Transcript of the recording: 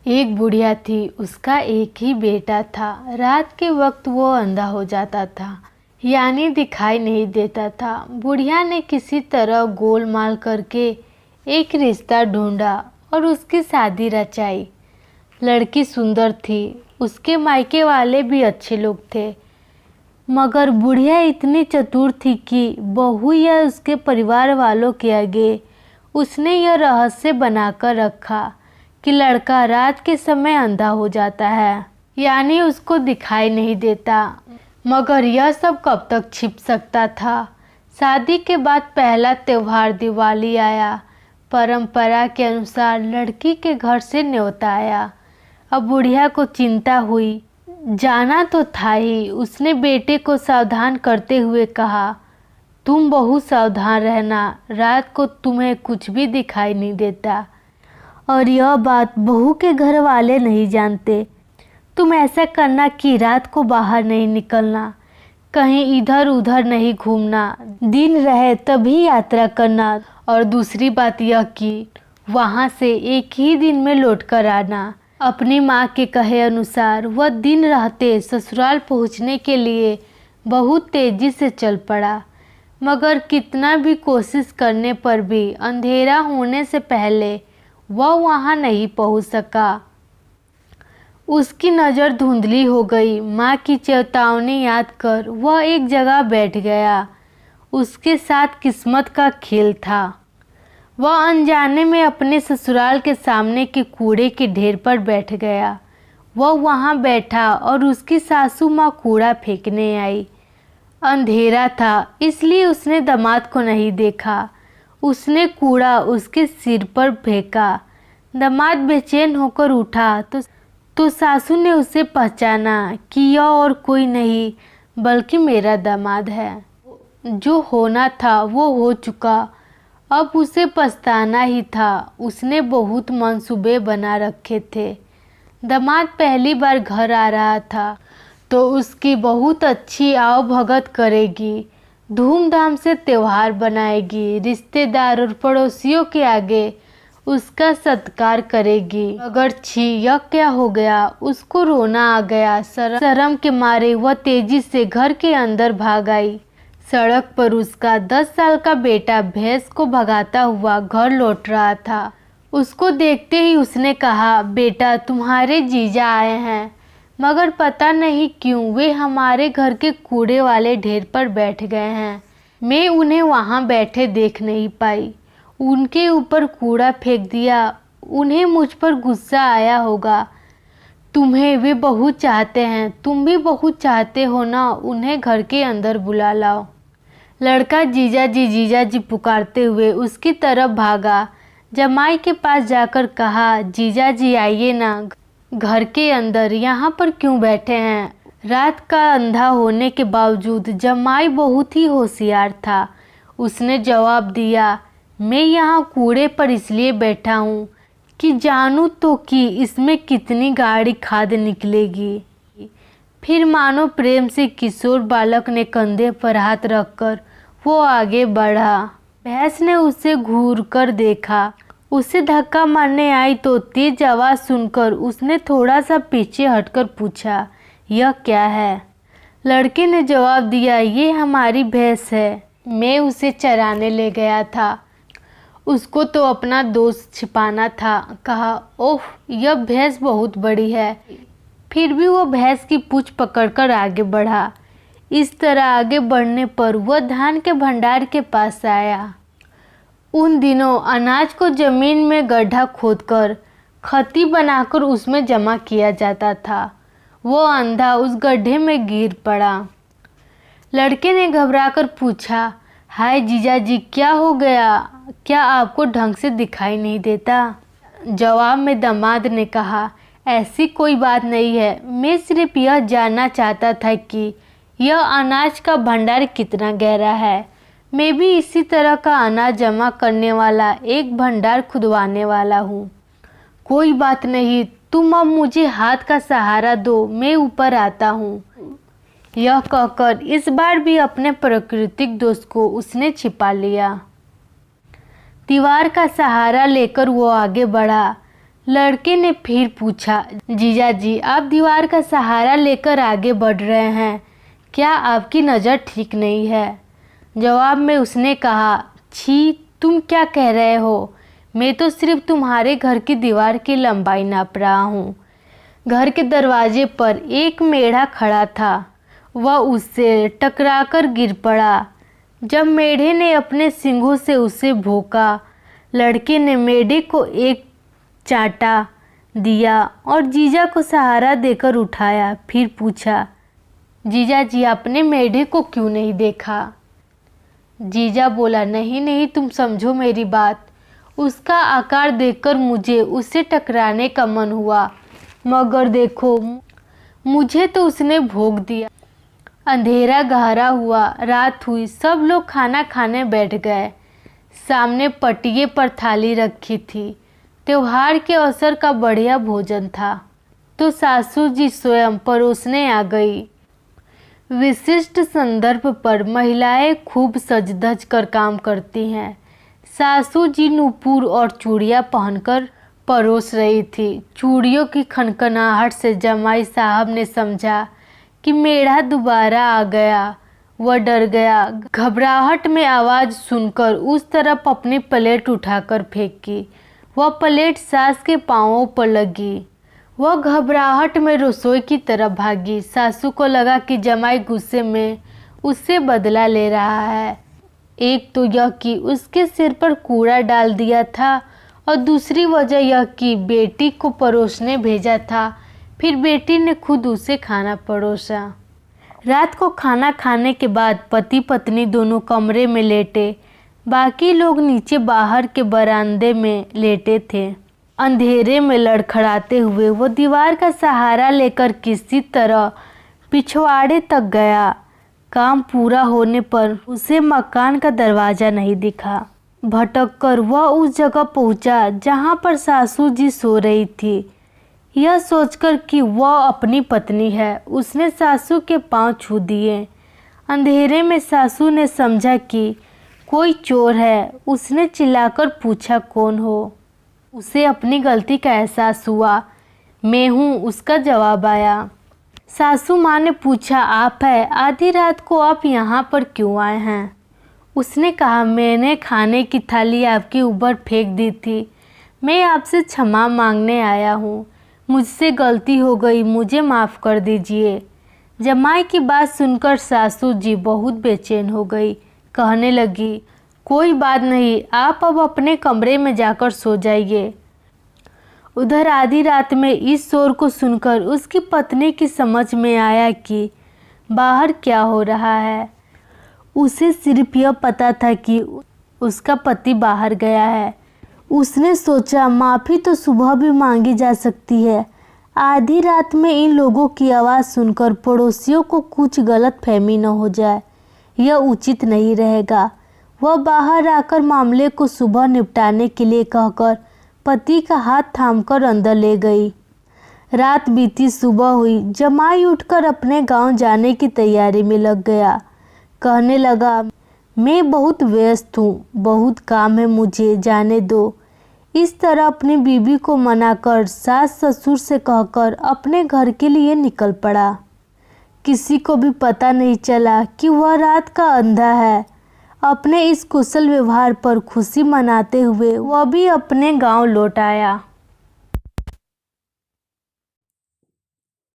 एक बुढ़िया थी, उसका एक ही बेटा था। रात के वक्त वो अंधा हो जाता था, यानी दिखाई नहीं देता था। बुढ़िया ने किसी तरह गोलमाल करके एक रिश्ता ढूंढा और उसकी शादी रचाई। लड़की सुंदर थी, उसके मायके वाले भी अच्छे लोग थे, मगर बुढ़िया इतनी चतुर थी कि बहू या उसके परिवार वालों के आगे उसने यह रहस्य बनाकर रखा कि लड़का रात के समय अंधा हो जाता है, यानी उसको दिखाई नहीं देता। मगर यह सब कब तक छिप सकता था। शादी के बाद पहला त्योहार दिवाली आया। परंपरा के अनुसार लड़की के घर से न्योता आया। अब बुढ़िया को चिंता हुई, जाना तो था ही। उसने बेटे को सावधान करते हुए कहा, तुम बहुत सावधान रहना, रात को तुम्हें कुछ भी दिखाई नहीं देता। और यह बात बहू के घर वाले नहीं जानते। तुम ऐसा करना कि रात को बाहर नहीं निकलना, कहीं इधर उधर नहीं घूमना, दिन रहे तभी यात्रा करना। और दूसरी बात यह कि वहाँ से एक ही दिन में लौट कर आना। अपनी माँ के कहे अनुसार वह दिन रहते ससुराल पहुँचने के लिए बहुत तेजी से चल पड़ा, मगर कितना भी कोशिश करने पर भी अंधेरा होने से पहले वह वहाँ नहीं पहुँच सका। उसकी नज़र धुंधली हो गई। माँ की चेतावनी याद कर वह एक जगह बैठ गया। उसके साथ किस्मत का खेल था। वह अनजाने में अपने ससुराल के सामने के कूड़े के ढेर पर बैठ गया। वह वहाँ बैठा और उसकी सासू माँ कूड़ा फेंकने आई। अंधेरा था, इसलिए उसने दामाद को नहीं देखा। उसने कूड़ा उसके सिर पर फेंका। दामाद बेचैन होकर उठा तो सासू ने उसे पहचाना कि यह और कोई नहीं बल्कि मेरा दामाद है। जो होना था वो हो चुका, अब उसे पछताना ही था। उसने बहुत मंसूबे बना रखे थे। दामाद पहली बार घर आ रहा था तो उसकी बहुत अच्छी आवभगत करेगी, धूमधाम से त्योहार बनाएगी, रिश्तेदार और पड़ोसियों के आगे उसका सत्कार करेगी। अगर छी, यह क्या हो गया। उसको रोना आ गया। शर्म के मारे वह तेजी से घर के अंदर भाग आई। सड़क पर उसका 10 साल का बेटा भैंस को भगाता हुआ घर लौट रहा था। उसको देखते ही उसने कहा, बेटा तुम्हारे जीजा आए हैं। मगर पता नहीं क्यों वे हमारे घर के कूड़े वाले ढेर पर बैठ गए हैं। मैं उन्हें वहाँ बैठे देख नहीं पाई। उनके ऊपर कूड़ा फेंक दिया। उन्हें मुझ पर गुस्सा आया होगा। तुम्हें वे बहुत चाहते हैं, तुम भी बहुत चाहते हो ना, उन्हें घर के अंदर बुला लाओ। लड़का जीजा जी पुकारते हुए उसकी तरफ भागा। जमाई के पास जाकर कहा, जीजा जी आइए ना घर के अंदर, यहाँ पर क्यों बैठे हैं। रात का अंधा होने के बावजूद जमाई बहुत ही होशियार था। उसने जवाब दिया, मैं यहाँ कूड़े पर इसलिए बैठा हूँ कि जानूँ तो कि इसमें कितनी गाढ़ी खाद निकलेगी। फिर मानो प्रेम से किशोर बालक ने कंधे पर हाथ रखकर वो आगे बढ़ा। भैंस ने उसे घूर कर देखा। उसे धक्का मारने आई तो तेज आवाज़ सुनकर उसने थोड़ा सा पीछे हटकर पूछा, यह क्या है। लड़के ने जवाब दिया, ये हमारी भैंस है, मैं उसे चराने ले गया था। उसको तो अपना दोष छिपाना था। कहा, ओह यह भैंस बहुत बड़ी है। फिर भी वो भैंस की पूंछ पकड़कर आगे बढ़ा। इस तरह आगे बढ़ने पर वह धान के भंडार के पास आया। उन दिनों अनाज को जमीन में गड्ढा खोदकर खत्ती बनाकर उसमें जमा किया जाता था। वो अंधा उस गड्ढे में गिर पड़ा। लड़के ने घबराकर पूछा, हाय जीजा जी क्या हो गया, क्या आपको ढंग से दिखाई नहीं देता। जवाब में दामाद ने कहा, ऐसी कोई बात नहीं है, मैं सिर्फ यह जानना चाहता था कि यह अनाज का भंडार कितना गहरा है। मैं भी इसी तरह का अनाज जमा करने वाला एक भंडार खुदवाने वाला हूँ। कोई बात नहीं, तुम अब मुझे हाथ का सहारा दो, मैं ऊपर आता हूँ। यह कहकर इस बार भी अपने प्राकृतिक दोष को उसने छिपा लिया। दीवार का सहारा लेकर वो आगे बढ़ा। लड़के ने फिर पूछा, जीजा जी आप दीवार का सहारा लेकर आगे बढ़ रहे हैं, क्या आपकी नज़र ठीक नहीं है? जवाब में उसने कहा, छी तुम क्या कह रहे हो, मैं तो सिर्फ तुम्हारे घर की दीवार की लंबाई नाप रहा हूँ। घर के दरवाजे पर एक मेढ़ा खड़ा था, वह उससे टकराकर गिर पड़ा। जब मेढ़े ने अपने सींगों से उसे भोंका, लड़के ने मेढ़े को एक चांटा दिया और जीजा को सहारा देकर उठाया। फिर पूछा, जीजा जी आपने मेढ़े को क्यों नहीं देखा? जीजा बोला, नहीं नहीं तुम समझो मेरी बात। उसका आकार देखकर मुझे उससे टकराने का मन हुआ, मगर देखो मुझे तो उसने भोंक दिया। अंधेरा गहरा हुआ, रात हुई, सब लोग खाना खाने बैठ गए। सामने पटिये पर थाली रखी थी। त्योहार के अवसर का बढ़िया भोजन था, तो सासू जी स्वयं परोसने आ गई। विशिष्ट संदर्भ पर महिलाएं खूब सज धज कर काम करती हैं। सासू जी नूपुर और चूड़ियाँ पहनकर परोस रही थी। चूड़ियों की खनखनाहट से जमाई साहब ने समझा कि मेढ़ा दोबारा आ गया। वह डर गया। घबराहट में आवाज़ सुनकर उस तरफ अपनी प्लेट उठाकर फेंकी। वह प्लेट सास के पाँवों पर लगी। वह घबराहट में रसोई की तरफ भागी। सासू को लगा कि जमाई गुस्से में उससे बदला ले रहा है। एक तो यह कि उसके सिर पर कूड़ा डाल दिया था और दूसरी वजह यह कि बेटी को परोसने भेजा था, फिर बेटी ने खुद उसे खाना परोसा। रात को खाना खाने के बाद पति पत्नी दोनों कमरे में लेटे, बाकी लोग नीचे बाहर के बरामदे में लेटे थे। अंधेरे में लड़खड़ाते हुए वो दीवार का सहारा लेकर किसी तरह पिछवाड़े तक गया। काम पूरा होने पर उसे मकान का दरवाज़ा नहीं दिखा। भटक कर वह उस जगह पहुंचा जहां पर सासू जी सो रही थी। यह सोचकर कि वह अपनी पत्नी है, उसने सासू के पांव छू दिए। अंधेरे में सासू ने समझा कि कोई चोर है। उसने चिल्लाकर पूछा, कौन हो? उसे अपनी गलती का एहसास हुआ। मैं हूँ, उसका जवाब आया। सासू माँ ने पूछा, आप है? आधी रात को आप यहाँ पर क्यों आए हैं? उसने कहा, मैंने खाने की थाली आपके ऊपर फेंक दी थी। मैं आपसे क्षमा मांगने आया हूँ। मुझसे गलती हो गई, मुझे माफ़ कर दीजिए। जमाई की बात सुनकर सासू जी बहुत बेचैन हो गई। कहने लगी, कोई बात नहीं, आप अब अपने कमरे में जाकर सो जाइए। उधर आधी रात में इस शोर को सुनकर उसकी पत्नी की समझ में आया कि बाहर क्या हो रहा है। उसे सिर्फ यह पता था कि उसका पति बाहर गया है। उसने सोचा, माफ़ी तो सुबह भी मांगी जा सकती है। आधी रात में इन लोगों की आवाज़ सुनकर पड़ोसियों को कुछ गलत फहमी न हो जाए, यह उचित नहीं रहेगा। वह बाहर आकर मामले को सुबह निपटाने के लिए कहकर पति का हाथ थामकर अंदर ले गई। रात बीती, सुबह हुई। जमाई उठकर अपने गांव जाने की तैयारी में लग गया। कहने लगा, मैं बहुत व्यस्त हूँ, बहुत काम है, मुझे जाने दो। इस तरह अपनी बीवी को मनाकर सास ससुर से कहकर अपने घर के लिए निकल पड़ा। किसी को भी पता नहीं चला कि वह रात का अंधा है। अपने इस कुशल व्यवहार पर खुशी मनाते हुए वह भी अपने गांव लौट आया।